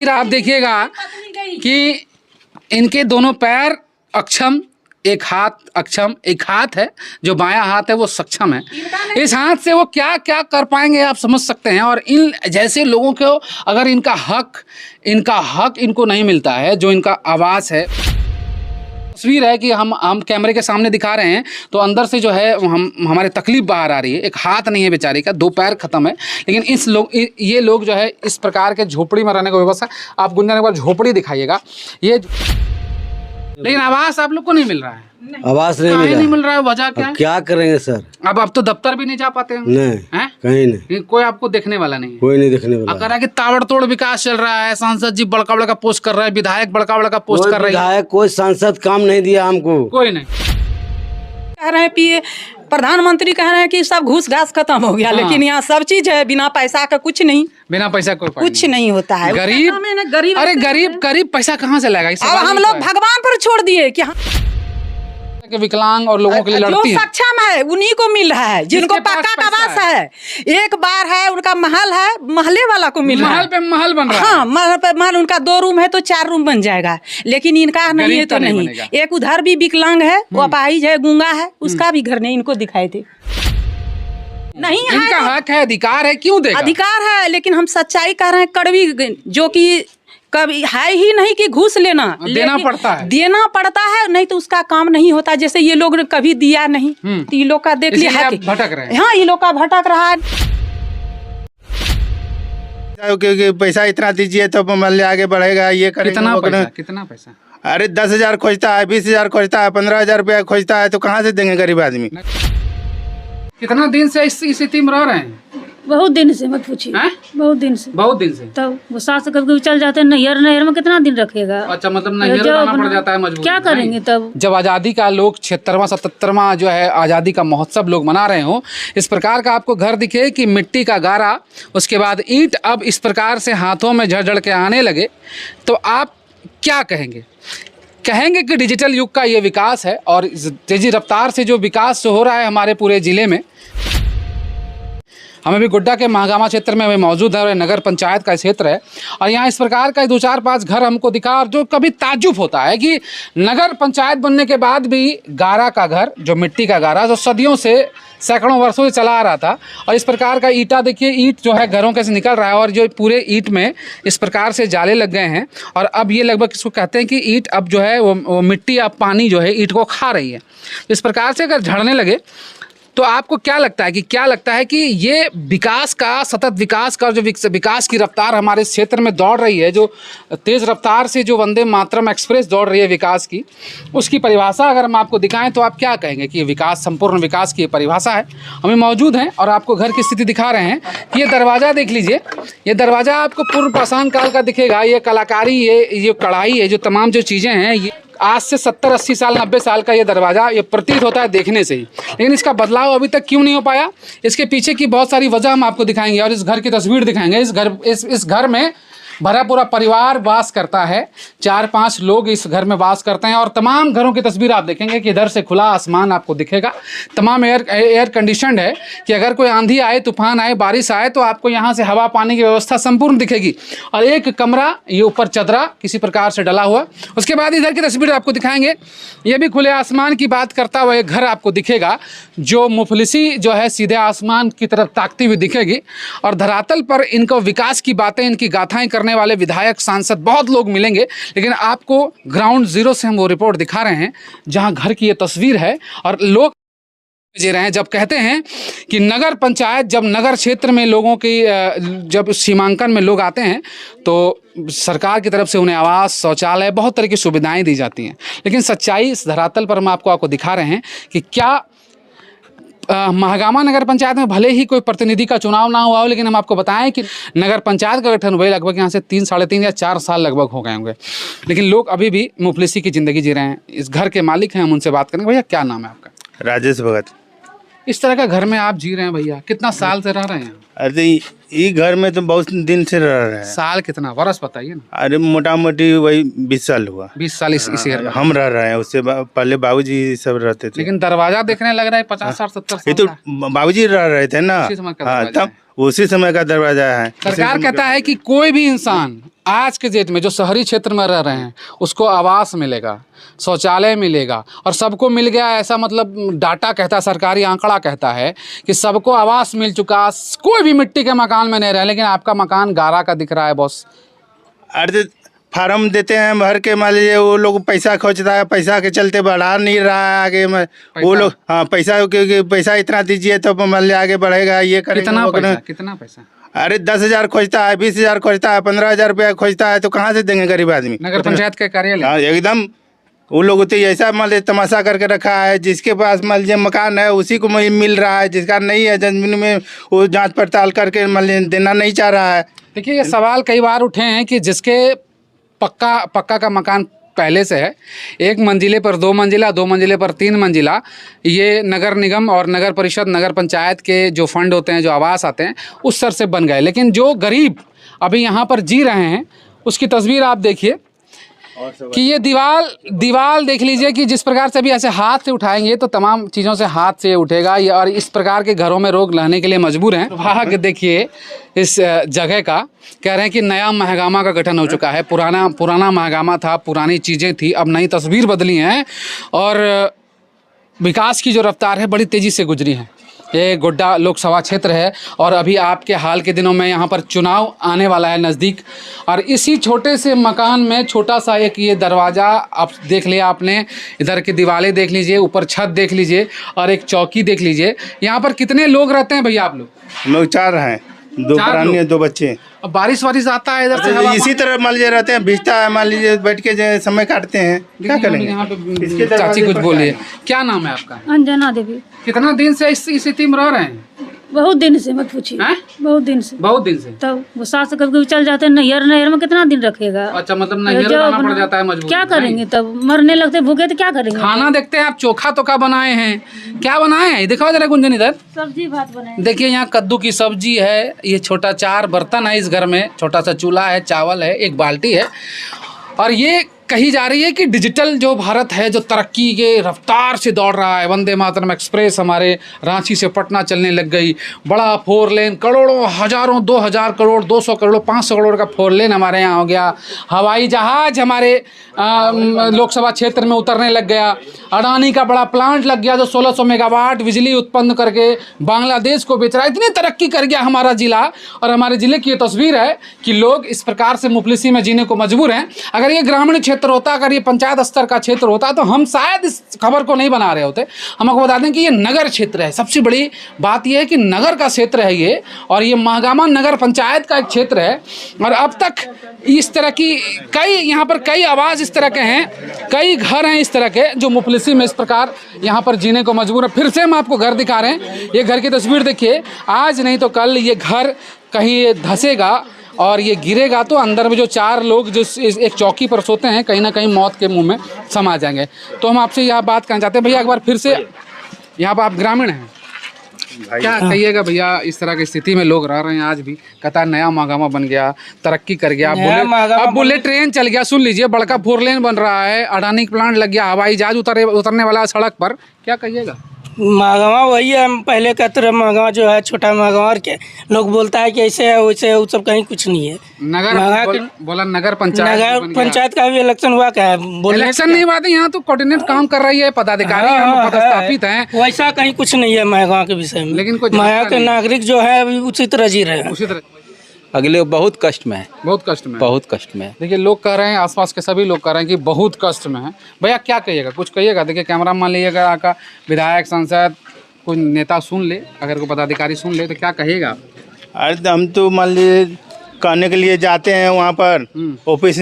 फिर आप देखिएगा कि इनके दोनों पैर अक्षम, एक हाथ अक्षम, एक हाथ है जो बायां हाथ है वो सक्षम है। इस हाथ से वो क्या क्या कर पाएंगे आप समझ सकते हैं। और इन जैसे लोगों को अगर इनका हक इनको नहीं मिलता है, जो इनका आवाज़ है, तस्वीर है कि हम कैमरे के सामने दिखा रहे हैं तो अंदर से जो है हमारे तकलीफ बाहर आ रही है। एक हाथ नहीं है बेचारी का, दो पैर खत्म है, लेकिन ये लोग जो है इस प्रकार के झोपड़ी में रहने का व्यवस्था। आप गुंजन एक बार झोपड़ी दिखाइएगा ये, लेकिन आवास आप लोग को नहीं मिल रहा है। आवास नहीं मिल रहा है, वजह क्या है? क्या करेंगे सर? अब आप तो दफ्तर भी नहीं जा पाते हैं। नहीं, कहीं नहीं, कोई आपको देखने वाला नहीं है। कोई नहीं देखने वाला। अगर आगे ताबड़तोड़ विकास चल रहा है, सांसद जी बड़का बड़का पोस्ट कर रहे हैं, विधायक बड़का बड़का पोस्ट कर रहे हैं, कोई सांसद काम नहीं दिया हमको, कोई नहीं। कह रहे हैं कि प्रधानमंत्री कह रहे हैं कि सब घूस घास खत्म हो गया। लेकिन यहाँ सब चीज है, बिना पैसा का कुछ नहीं, बिना पैसा कोई कुछ नहीं होता है। गरीब अरे गरीब पैसा कहाँ से लाएगा? अब हम लोग भगवान पर छोड़ दिए कि के विकलांग और लोगों के लिए लड़ती है। जो सक्षम है उन्हीं को मिल रहा है, जिनको पक्का का आवास है। एक बार है उनका महल है, महले वाला को मिल रहा है। महल पे महल बन रहा है। हाँ, महल पे महल, उनका 2 रूम है तो 4 रूम बन जाएगा। लेकिन इनका नहीं है तो नहीं। एक उधर भी विकलांग है, वो अपाहिज है, गूंगा है, उसका भी घर नहीं इनको दिखाए थे। नहीं है, इनका हक है, अधिकार है, क्यों देगा? अधिकार है, लेकिन हम सच्चाई कह रहे हैं कड़वी, जो कि कभी है ही नहीं कि घूस लेना, देना पड़ता है, नहीं तो उसका काम नहीं होता। जैसे ये लोग ने कभी दिया नहीं, तो ये लोग का देख लिया भटक रहे हैं। हाँ, ये लोग का भटक रहा है। क्योंकि पैसा इतना दीजिए तो मूल्य आगे बढ़ेगा। ये कितना पैसा? अरे 10,000 खोजता है, 20,000 खोजता है, 15,000 रुपया खोजता है, तो कहाँ से देंगे गरीब आदमी? कितना दिन से इस स्थिति में रह रहे हैं? बहुत दिन से, मत पूछिए। बहुत दिन से तब वो सास कभी चल जाते हैं। नहर में कितना दिन रखेगा? अच्छा, मतलब नहर जाना पड़ जाता है मजबूरी। क्या करेंगे तब? जब आज़ादी का लोग 76वां 77वां जो है आज़ादी का महोत्सव लोग मना रहे हो, इस प्रकार का आपको घर दिखे कि मिट्टी का गारा, उसके बाद ईंट अब इस प्रकार से हाथों में झड़ के आने लगे, तो आप क्या कहेंगे? कहेंगे कि डिजिटल युग का ये विकास है और तेजी रफ्तार से जो विकास हो रहा है हमारे पूरे ज़िले में। हमें भी गोड्डा के महागामा क्षेत्र में मौजूद है और नगर पंचायत का क्षेत्र है, और यहाँ इस प्रकार का 2-4-5 घर हमको दिखा, और जो कभी ताज्जुब होता है कि नगर पंचायत बनने के बाद भी गारा का घर, जो मिट्टी का गारा, जो सदियों से सैकड़ों वर्षों से चला आ रहा था, और इस प्रकार का ईंटा देखिए, ईंट जो है घरों के से निकल रहा है, और जो पूरे ईंट में इस प्रकार से जाले लग गए हैं, और अब ये लगभग इसको कहते हैं कि ईंट अब जो है वो मिट्टी, अब पानी जो है ईंट को खा रही है। इस प्रकार से अगर झड़ने लगे तो आपको क्या लगता है कि ये विकास का, सतत विकास का, जो विकास की रफ्तार हमारे क्षेत्र में दौड़ रही है, जो तेज़ रफ्तार से जो वंदे मातरम एक्सप्रेस दौड़ रही है विकास की, उसकी परिभाषा अगर हम आपको दिखाएं तो आप क्या कहेंगे कि विकास, संपूर्ण विकास की परिभाषा है? हमें मौजूद हैं और आपको घर की स्थिति दिखा रहे हैं कि ये दरवाज़ा देख लीजिए, ये दरवाज़ा आपको पूर्व पाषाण काल का दिखेगा। ये कलाकारी, ये कढ़ाई है, जो तमाम जो चीज़ें हैं, ये आज से 70-80 साल 90 साल का ये दरवाज़ा ये प्रतीत होता है देखने से ही, लेकिन इसका बदलाव अभी तक क्यों नहीं हो पाया? इसके पीछे की बहुत सारी वजह हम आपको दिखाएंगे और इस घर की तस्वीर दिखाएंगे। इस घर में भरा पूरा परिवार वास करता है, 4-5 लोग इस घर में वास करते हैं, और तमाम घरों की तस्वीर आप देखेंगे कि इधर से खुला आसमान आपको दिखेगा, तमाम एयर कंडीशनड है कि अगर कोई आंधी आए, तूफान आए, बारिश आए तो आपको यहाँ से हवा पानी की व्यवस्था संपूर्ण दिखेगी। और एक कमरा ये ऊपर चदरा किसी प्रकार से डला हुआ। उसके बाद इधर की तस्वीर आपको दिखाएंगे, ये भी खुले आसमान की बात करता हुआ एक घर आपको दिखेगा, जो मुफलिसी जो है सीधे आसमान की तरफ ताकती हुई दिखेगी। और धरातल पर इनको विकास की बातें, इनकी गाथाएं करने वाले विधायक, सांसद बहुत लोग मिलेंगे, लेकिन आपको ग्राउंड जीरो से हम वो रिपोर्ट दिखा रहे हैं जहां घर की ये तस्वीर है। और लोग जी रहे हैं जब कहते हैं कि नगर पंचायत, जब नगर क्षेत्र में लोगों की जब सीमांकन में लोग आते हैं तो सरकार की तरफ से उन्हें आवास, शौचालय, बहुत तरह की सुविधाएं दी जाती हैं, लेकिन सच्चाई इस धरातल पर हम आपको दिखा रहे हैं कि क्या महागामा नगर पंचायत में भले ही कोई प्रतिनिधि का चुनाव ना हुआ हो, लेकिन हम आपको बताएं कि नगर पंचायत का गठन हुए लगभग यहाँ से 3, 3.5 या 4 साल लगभग हो गए होंगे, लेकिन लोग अभी भी मुफलिसी की ज़िंदगी जी रहे हैं। इस घर के मालिक हैं, हम उनसे बात करेंगे। भैया क्या नाम है आपका? राजेश भगत। इस तरह का घर में आप जी रहे हैं भैया, कितना साल से रह रहे हैं? अरे ये घर में तो बहुत दिन से रह रहे हैं। साल कितना, वर्ष बताइए ना। अरे मोटा मोटी वही 20 साल हुआ। 20 साल इसी घर में। हम रह रहे हैं, उससे पहले बाबूजी सब रहते थे। लेकिन दरवाजा देखने लग रहा है 50 साल 70 साल ये तो का। बाबूजी रह रहे थे ना। उसी समय का हाँ, दरवाजा तब उसी समय का दरवाजा है। सरकार कहता है कि कोई भी इंसान आज के डेट में जो शहरी क्षेत्र में रह रहे हैं उसको आवास मिलेगा, शौचालय मिलेगा और सबको मिल गया, ऐसा मतलब डाटा कहता है, सरकारी आंकड़ा कहता है कि सबको आवास मिल चुका। कोई भी मिट्टी के मकान में नहीं रहा, लेकिन आपका मकान गारा का दिख रहा है बॉस। अरे फार्म देते हैं भर के, मान लीजिए वो लोग पैसा खोजता है, पैसा के चलते बढ़ा नहीं रहा है आगे में वो लोग। हाँ, पैसा क्योंकि पैसा इतना दीजिए तो मान लीजिए आगे बढ़ेगा, ये करेंगे। कितना पैसा? अरे 10,000 खोजता है, 20,000 खोजता है, 15,000 रुपया खोजता है, तो कहाँ से देंगे गरीब आदमी? नगर पंचायत के कार्यालय। हाँ, एकदम वो लोग तो ऐसा मान लीजिए तमाशा करके रखा है, जिसके पास मान लीजिए मकान है उसी को मिल रहा है, जिसका नहीं है जमीन में वो जांच पड़ताल करके मान लीजिए देना नहीं चाह रहा है। देखिए, ये सवाल कई बार उठे हैं कि जिसके पक्का का मकान पहले से है, 1 मंजिले पर 2 मंजिला, 2 मंजिले पर 3 मंजिला, ये नगर निगम और नगर परिषद, नगर पंचायत के जो फंड होते हैं, जो आवास आते हैं, उस सर से बन गए। लेकिन जो गरीब अभी यहाँ पर जी रहे हैं उसकी तस्वीर आप देखिए कि ये दीवार देख लीजिए कि जिस प्रकार से अभी ऐसे हाथ से उठाएंगे तो तमाम चीज़ों से हाथ से उठेगा ये, और इस प्रकार के घरों में लोग रहने के लिए मजबूर हैं। भाग देखिए इस जगह का, कह रहे हैं कि नया महगामा का गठन हो चुका है। पुराना महगामा था, पुरानी चीज़ें थी, अब नई तस्वीर बदली हैं और विकास की जो रफ्तार है बड़ी तेज़ी से गुजरी है। ये गोड्डा लोकसभा क्षेत्र है और अभी आपके हाल के दिनों में यहाँ पर चुनाव आने वाला है नज़दीक, और इसी छोटे से मकान में छोटा सा एक ये दरवाज़ा आप देख लिया आपने, इधर की दीवारें देख लीजिए, ऊपर छत देख लीजिए और एक चौकी देख लीजिए। यहाँ पर कितने लोग रहते हैं भैया आप लोग? हम लोग 4 हैं, 2 प्राणी है, 2 बच्चे। अब बारिश आता है इधर से हवा इसी तरह मान लीजिए रहते हैं, भिजता है, मान लीजिए बैठ के जो समय काटते हैं, क्या करेंगे? यहाँ पे चाची कुछ बोलिए, क्या नाम है आपका? अंजना देवी। कितना दिन से इस स्थिति में रह रहे हैं? बहुत दिन से, मत पूछिए। बहुत दिन से। तब वो सास कभी चल जाते हैं नैहर में कितना दिन रखेगा? अच्छा, मतलब नैहर जाना पड़ जाता है मजबूर। क्या करेंगे तब? मरने लगते भूखे तो क्या करेंगे? खाना देखते हैं आप, चोखा तो बनाए हैं, क्या बनाए हैं दिखाओ जरा गुंजन इधर। सब्जी भात बनाए। देखिए यहाँ कद्दू की सब्जी है, ये छोटा 4 बर्तन है इस घर में, छोटा सा चूल्हा है, चावल है, एक बाल्टी है। और ये कही जा रही है कि डिजिटल जो भारत है, जो तरक्की के रफ्तार से दौड़ रहा है, वंदे मातरम एक्सप्रेस हमारे रांची से पटना चलने लग गई, बड़ा 4 लेन, करोड़ों, हजारों, 2000 करोड़, 200 करोड़, 500 करोड़ का 4 लेन हमारे यहाँ हो गया। हवाई जहाज हमारे लोकसभा क्षेत्र में उतरने लग गया। अडानी का बड़ा प्लांट लग गया जो 1600 मेगावाट बिजली उत्पन्न करके बांग्लादेश को बेच रहा है। इतनी तरक्की कर गया हमारा जिला, और हमारे जिले की ये तस्वीर है कि लोग इस प्रकार से मुफलिसी में जीने को मजबूर हैं। अगर ये ग्रामीण क्षेत्र होता, अगर ये पंचायत स्तर का क्षेत्र होता तो हम शायद इस खबर को नहीं बना रहे होते। हम आपको बता दें कि ये नगर क्षेत्र है। सबसे बड़ी बात यह है कि नगर का क्षेत्र है ये, और ये महगामा नगर पंचायत का एक क्षेत्र है। और अब तक इस तरह की यहाँ पर कई आवाज़ इस तरह के हैं, कई घर हैं इस तरह के जो मुफलिसी में इस प्रकार यहाँ पर जीने को मजबूर है। फिर से हम आपको घर दिखा रहे हैं, ये घर की तस्वीर देखिए। आज नहीं तो कल ये घर कहीं धंसेगा और ये गिरेगा तो अंदर में जो 4 लोग जो एक चौकी पर सोते हैं कहीं ना कहीं मौत के मुंह में समा जाएंगे। तो हम आपसे यह बात कहना चाहते हैं भैया, एक बार फिर से, यहाँ पर आप ग्रामीण हैं, क्या कहिएगा भैया, इस तरह की स्थिति में लोग रह रहे हैं आज भी? कहता है नया महगामा बन गया, तरक्की कर गया, अब बुलेट ट्रेन चल गया, सुन लीजिए, बड़का 4 लेन बन रहा है, अडानी प्लांट लग गया, हवाई जहाज उतरने वाला है सड़क पर, क्या कहिएगा? महगामा वही है, हम पहले कहते रहे महगामा जो है छोटा महगामा, और क्या लोग बोलता है कि ऐसे है वैसे है, वो सब कहीं कुछ नहीं है। नगर पंचायत का भी इलेक्शन हुआ, क्या है इलेक्शन नहीं हुआ था, यहाँ तो कोऑर्डिनेट काम कर रही है, पदाधिकारी पदस्थापित हैं, वैसा कहीं कुछ नहीं है महगामा के विषय में। लेकिन महगा के नागरिक जो है उसी तरह जी रहे हैं। अगले बहुत कष्ट में है, बहुत कष्ट में। देखिए लोग कह रहे हैं, आसपास के सभी लोग कह रहे हैं कि बहुत कष्ट में है। भैया क्या कहिएगा, कुछ कहिएगा? देखिए कैमरा मान लीजिएगा, आपका विधायक, सांसद, कोई नेता सुन ले, अगर कोई पदाधिकारी सुन ले तो क्या कहिएगा? अरे हम तो मान लीजिए कहने के लिए जाते हैं वहाँ पर ऑफिस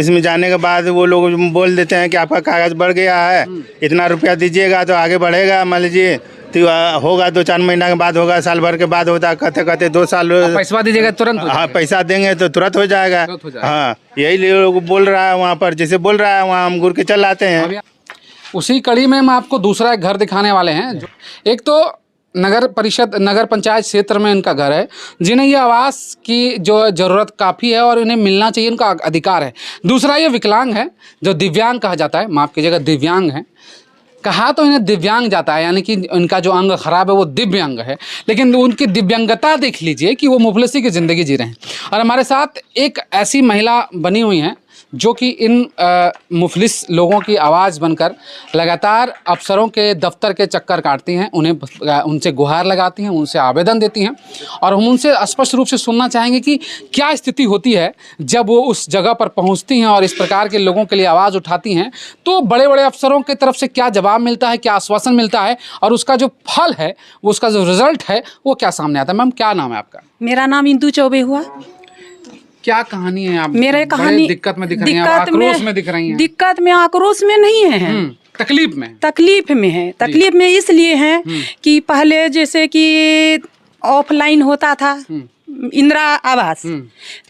में जाने के बाद वो लोग बोल देते हैं कि आपका कागज़ बढ़ गया है, इतना रुपया दीजिएगा तो आगे बढ़ेगा, मान लीजिए तो होगा 2-4 महीना के बाद होगा, साल भर के बाद होता, कहते 2 साल पैसा दीजिएगा तुरंत। हाँ, पैसा देंगे तो तुरंत हो जाएगा। हाँ, यही लोग बोल रहा है वहाँ पर, जैसे बोल रहा है वहाँ हम घूर के चल आते हैं। उसी कड़ी में हम आपको दूसरा एक घर दिखाने वाले हैं। एक तो नगर परिषद नगर पंचायत क्षेत्र में इनका घर है, जिन्हें ये आवास की जो ज़रूरत काफ़ी है और इन्हें मिलना चाहिए, इनका अधिकार है। दूसरा ये विकलांग है, जो दिव्यांग कहा जाता है, माफ़ कीजिएगा दिव्यांग है, कहा तो इन्हें दिव्यांग जाता है, यानी कि इनका जो अंग खराब है वो दिव्यांग है, लेकिन उनकी दिव्यांगता देख लीजिए कि वो मुफलिसी की ज़िंदगी जी रहे हैं। और हमारे साथ एक ऐसी महिला बनी हुई हैं जो कि इन मुफलिस लोगों की आवाज़ बनकर लगातार अफसरों के दफ्तर के चक्कर काटती हैं, उनसे गुहार लगाती हैं, उनसे आवेदन देती हैं। और हम उनसे स्पष्ट रूप से सुनना चाहेंगे कि क्या स्थिति होती है जब वो उस जगह पर पहुंचती हैं और इस प्रकार के लोगों के लिए आवाज़ उठाती हैं, तो बड़े बड़े अफसरों की तरफ से क्या जवाब मिलता है, क्या आश्वासन मिलता है, और उसका जो फल है, वो उसका जो रिजल्ट है, वो क्या सामने आता है। मैम, क्या नाम है आपका? मेरा नाम इंदू चौबे हुआ। क्या कहानी है? आप मेरे कहानी दिक्कत में दिख रही हैं, आक्रोश में दिख रही हैं। दिक्कत में, आक्रोश में नहीं है, तकलीफ में। तकलीफ में है। तकलीफ में इसलिए है कि पहले जैसे कि ऑफलाइन होता था इंदिरा आवास,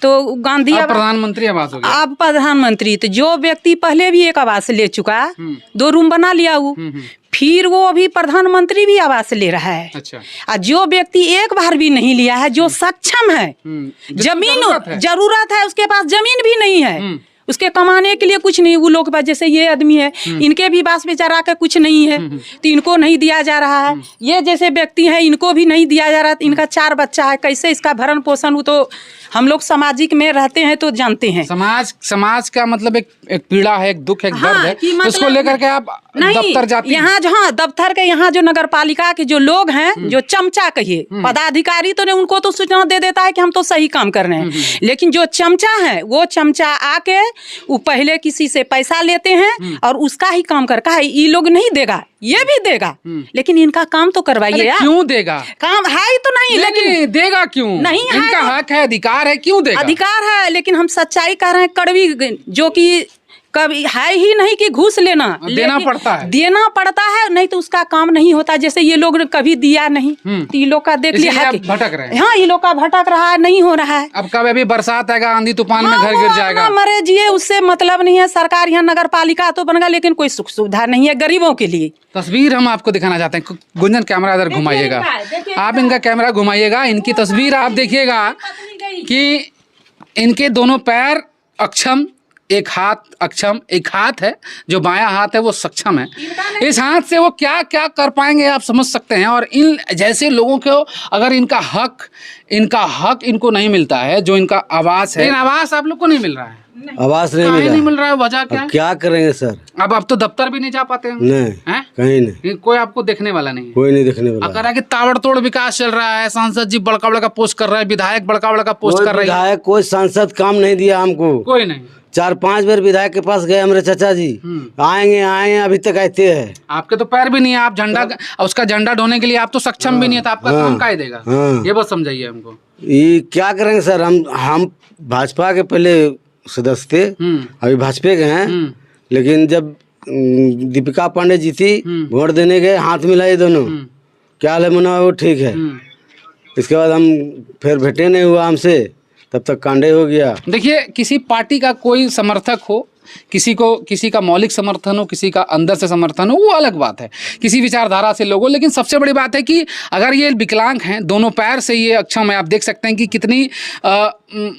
तो गांधी अब प्रधानमंत्री आवास हो गया। अब प्रधानमंत्री, तो जो व्यक्ति पहले भी एक आवास ले चुका, 2 रूम बना लिया वो, फिर वो अभी प्रधानमंत्री भी आवास ले रहा है। अच्छा। और जो व्यक्ति एक बार भी नहीं लिया है, जो सक्षम है, जमीन जरूरत है, उसके पास जमीन भी नहीं है, उसके कमाने के लिए कुछ नहीं, वो लोग के पास, जैसे ये आदमी है, इनके भी बास बेचारा का कुछ नहीं है, तो इनको नहीं दिया जा रहा है। ये जैसे व्यक्ति है, इनको भी नहीं दिया जा रहा, तो इनका 4 बच्चा है, कैसे इसका भरण पोषण हो? तो हम लोग सामाजिक में रहते हैं तो जानते हैं। समाज का मतलब एक पीड़ा है, एक दुख है, एक दर्द है, मतलब उसको लेकर के आप दफ्तर जाती हैं। यहाँ जहाँ दफ्तर के यहाँ जो नगर पालिका के जो लोग हैं, जो चमचा कहिए, पदाधिकारी तो ने उनको तो सूचना दे देता है कि हम तो सही काम कर रहे हैं, लेकिन जो चमचा है, वो चमचा आके वो पहले किसी से पैसा लेते हैं और उसका ही काम कर कहा ये लोग नहीं देगा, ये भी देगा, लेकिन इनका काम तो करवाइए यार। क्यों देगा? काम है ही तो नहीं, लेकिन देगा क्यों? नहीं है, इनका हक है, अधिकार है, क्यों देगा? अधिकार है, लेकिन हम सच्चाई कह रहे हैं, कड़वी जो कि कभी है ही नहीं कि घूस लेना, देना पड़ता है, देना पड़ता है, नहीं तो उसका काम नहीं होता। जैसे ये लोग ने कभी दिया नहीं, तो ये लोग का देख लिया, भटक रहे हैं। हाँ, ये लोग का भटक रहा है, नहीं हो रहा है। अब कब अभी बरसात आएगा, आंधी तूफान में घर गिर जाएगा, मरे जिए, उससे मतलब नहीं है। सरकार यहाँ नगर पालिका तो बन गया, लेकिन कोई सुख सुविधा नहीं है गरीबों के लिए। तस्वीर हम आपको दिखाना चाहते हैं। गुंजन, कैमरा इधर घुमाइएगा, आप इनका कैमरा घुमाइएगा, इनकी तस्वीर आप देखिएगा कि इनके दोनों पैर अक्षम, एक हाथ अक्षम, एक हाथ है जो बायां हाथ है वो सक्षम है। इस हाथ से वो क्या क्या कर पाएंगे आप समझ सकते हैं। और इन जैसे लोगों को अगर इनका हक इनको नहीं मिलता है, जो इनका आवास है, लेकिन आवास आप लोग को नहीं मिल रहा है, आवास नहीं मिल रहा है, वजह क्या है? क्या करेंगे सर? अब तो दफ्तर भी नहीं जा पाते हैं। नहीं, कहीं नहीं, कोई आपको देखने वाला नहीं, कोई नहीं देखने वाला। अगर कि ताबड़तोड़ विकास चल रहा है, सांसद जी बड़का बड़का पोस्ट कर रहे हैं, विधायक बड़का बड़का पोस्ट कर रहे हैं, विधायक कोई सांसद काम नहीं दिया हमको, कोई नहीं। 4-5 बार विधायक के पास गए हमारे चाचा जी, आएंगे अभी तक आते हैं। आपके तो पैर भी नहीं है, आप झंडा, उसका झंडा ढोने के लिए आप तो सक्षम भी नहीं है, तो आपका काम क्या देगा? ये बस समझाइए हमको। ये क्या करेंगे सर? हम भाजपा के पहले सदस्य थे, अभी भाजपा के हैं, लेकिन जब दीपिका पांडे जीती, वोट देने गए, हाथ मिलाए दोनों, क्या हाल है मना, वो ठीक है। इसके बाद हम फिर भेटे नहीं हुआ हमसे, तब तक कांडे हो गया। देखिए, किसी पार्टी का कोई समर्थक हो, किसी का मौलिक समर्थन हो, किसी का अंदर से समर्थन हो, वो अलग बात है, किसी विचारधारा से लोगों। लेकिन सबसे बड़ी बात है कि अगर ये विकलांग हैं, दोनों पैर से ये अक्षम है, आप देख सकते हैं कि कितनी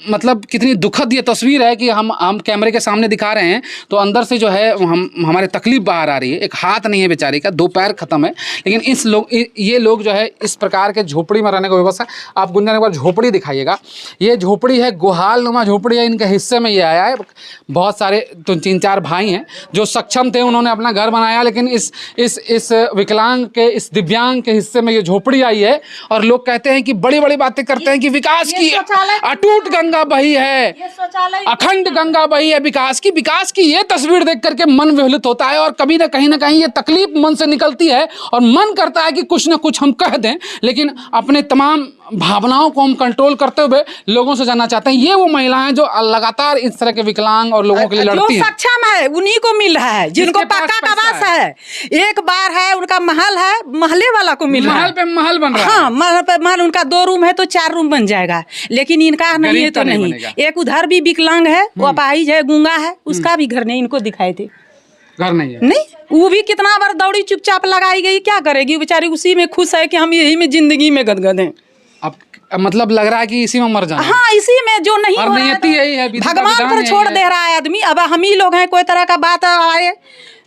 मतलब कितनी दुखद ये तस्वीर है कि हम कैमरे के सामने दिखा रहे हैं, तो अंदर से जो है हमारे तकलीफ बाहर आ रही है। एक हाथ नहीं है बेचारी का, 2 पैर खत्म है, लेकिन ये लोग जो है इस प्रकार के झोपड़ी में रहने का व्यवस्था। आप गुंजन एक बार झोपड़ी दिखाइएगा, ये झोपड़ी है, गुहाल नुमा झोपड़ी है, इनके हिस्से में ये आया है। बहुत सारे तो 3-4 भाई हैं जो सक्षम थे, उन्होंने अपना घर बनाया, लेकिन इस विकलांग के, इस दिव्यांग के हिस्से में ये झोपड़ी आई है। और लोग कहते हैं कि बड़ी बड़ी बातें करते हैं कि विकास की अटूट गंगा बही है, अखंड गंगा बही है विकास की ये तस्वीर देख करके मन विचलित होता है। और कभी ना कहीं ये तकलीफ मन से निकलती है और मन करता है कि कुछ ना कुछ हम कह दें, लेकिन अपने तमाम भावनाओं को हम कंट्रोल करते हुए लोगों से जानना चाहते हैं। ये वो महिलाएं जो लगातार इस तरह के विकलांग और लोगों के लिए लड़ती हैं, जो सक्षम है उन्हीं को मिल रहा है, जिनको पक्का आवास है, एक बार है, उनका महल है, महले वाला को मिल रहा है, महल पे महल बन रहा है। हाँ, महल पे महल, उनका 2 रूम है तो 4 रूम बन जाएगा, लेकिन इनका नहीं है तो नहीं। एक उधर भी विकलांग है, वो अपाहिज है, गूंगा है, उसका भी घर नहीं इनको दिखाई थे। घर नहीं है। नहीं, वो भी कितना बार दौड़ी चुपचाप लगाई गई, क्या करेगी बेचारी, उसी में खुश है कि हम यही में जिंदगी में गदगद हैं। अब मतलब लग रहा है कि इसी में मर जाना है। हाँ, इसी में जो नहीं और हो रहा है नियति यही है, तो विधि का भगवान विधान पर यही छोड़ है। दे रहा है आदमी। अब हम ही लोग हैं, कोई तरह का बात आए,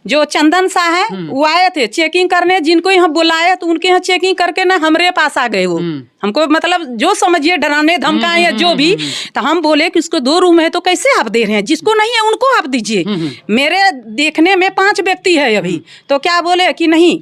जो चंदन शाह है वो आए थे चेकिंग करने, जिनको यहाँ बुलाए तो उनके यहाँ चेकिंग करके ना हमरे पास आ गए वो। हमको मतलब जो समझिए डराने धमकाए या जो भी, तो हम बोले कि उसको 2 रूम है तो कैसे आप दे रहे हैं, जिसको नहीं है उनको आप दीजिए। मेरे देखने में 5 व्यक्ति है अभी, तो क्या बोले कि नहीं,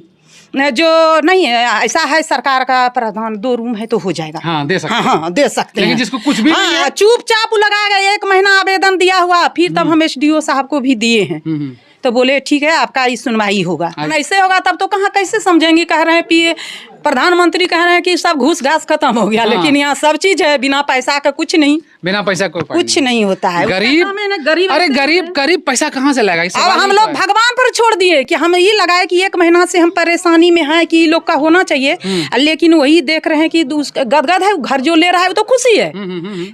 जो नहीं है ऐसा है, सरकार का प्रावधान 2 रूम है तो हो जाएगा। हाँ, दे सकते हैं। हाँ, दे सकते लेकिन हैं। जिसको कुछ भी नहीं हाँ, है। चुपचाप लगा गए, 1 महीना आवेदन दिया हुआ, फिर तब हम SDO साहब को भी दिए हैं। तो बोले ठीक है, आपका इस सुनवाई होगा। ऐसे होगा तब तो कहाँ कैसे समझेंगे। कह रहे हैं कि प्रधानमंत्री कह रहे हैं कि सब घूस घास खत्म हो गया, लेकिन यहाँ सब चीज है, बिना पैसा का कुछ नहीं, बिना पैसा कोई कुछ नहीं होता है। गरीब, गरीब, अरे गरीब पैसा कहाँ से लाएगा? इस अब सवाल हम ही लोग तो है। भगवान पर छोड़ दिए कि हम ये लगाए कि 1 महीना से हम परेशानी में हैं कि लोग का होना चाहिए, लेकिन वही देख रहे हैं कि गदगद है, घर जो ले रहा है वो तो खुशी है।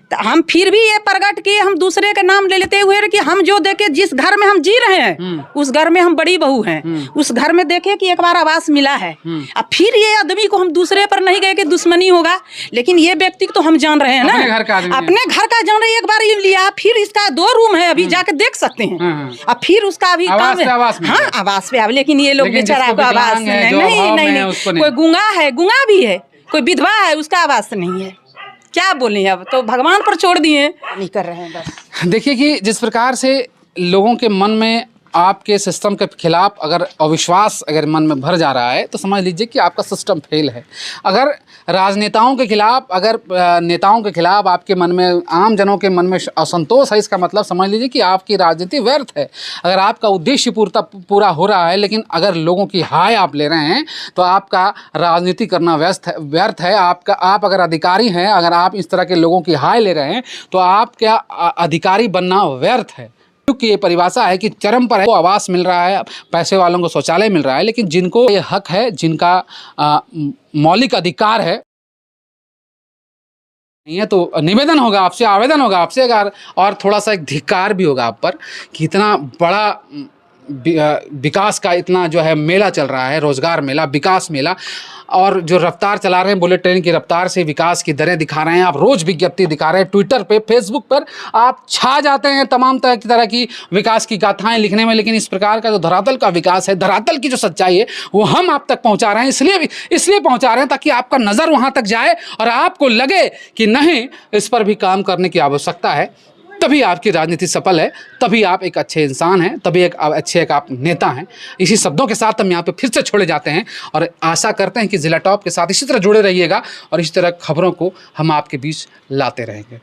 तो हम फिर भी ये प्रगट किए, हम दूसरे का नाम ले लेते हुए कि हम जो देखे, जिस घर में हम जी रहे हैं उस घर में हम बड़ी बहू हैं, उस घर में देखे कि एक बार आवास मिला है। अब फिर ये आदमी को हम दूसरे पर नहीं गए कि दुश्मनी होगा, लेकिन ये व्यक्ति को तो हम जान रहे हैं ना, अपने घर का आदमी है। अपने घर का जान रहे हैं। एक बार ये लिया, फिर इसका 2 रूम है, अभी जाके देख सकते हैं। अब फिर उसका अभी आवास काम पे है। आवास मिल हाँ, गया। आवास पे, लेकिन ये लोग लेकिन बेचारा जिसको को आवास विकलांग है, नहीं, जो नहीं अभाव में नहीं, है, उसको नहीं। कोई गूंगा है, गूंगा भी है, कोई विधवा है, उसका आवास नहीं है। क्या बोले, अब तो भगवान पर छोड़ दिए, नहीं कर रहे हैं बस। देखिए कि जिस प्रकार से लोगों के मन में आपके सिस्टम के खिलाफ अगर अविश्वास अगर मन में भर जा रहा है, तो समझ लीजिए कि आपका सिस्टम फेल है। अगर राजनेताओं के खिलाफ, अगर नेताओं के खिलाफ आपके मन में, आम जनों के मन में असंतोष है, इसका मतलब समझ लीजिए कि आपकी राजनीति व्यर्थ है। अगर आपका उद्देश्य पूरा हो रहा है, लेकिन अगर लोगों की हाय आप ले रहे हैं, तो आपका राजनीति करना व्यर्थ है। आप अगर अधिकारी हैं, अगर आप इस तरह के लोगों की हाय ले रहे हैं, तो आपका अधिकारी बनना व्यर्थ है। क्योंकि ये परिभाषा है कि चरम पर है, वो आवास मिल रहा है, पैसे वालों को शौचालय मिल रहा है, लेकिन जिनको ये हक है, जिनका मौलिक अधिकार है नहीं है, तो निवेदन होगा आपसे, आवेदन होगा आपसे, अगर और थोड़ा सा एक धिक्कार भी होगा आप पर कि इतना बड़ा विकास का इतना जो है मेला चल रहा है, रोजगार मेला, विकास मेला, और जो रफ्तार चला रहे हैं, बुलेट ट्रेन की रफ्तार से विकास की दरें दिखा रहे हैं, आप रोज विज्ञप्ति दिखा रहे हैं, ट्विटर पे, फेसबुक पर आप छा जाते हैं तमाम तरह की विकास की गाथाएं लिखने में, लेकिन इस प्रकार का जो धरातल का विकास है, धरातल की जो सच्चाई है, वो हम आप तक पहुंचा रहे हैं। इसलिए पहुंचा रहे हैं ताकि आपका नज़र वहां तक जाए और आपको लगे कि नहीं, इस पर भी काम करने की आवश्यकता है। तभी आपकी राजनीति सफल है, तभी आप एक अच्छे इंसान हैं, तभी एक आप नेता हैं। इसी शब्दों के साथ हम यहाँ पे फिर से छोड़े जाते हैं और आशा करते हैं कि जिला टॉप के साथ इसी तरह जुड़े रहिएगा और इसी तरह खबरों को हम आपके बीच लाते रहेंगे।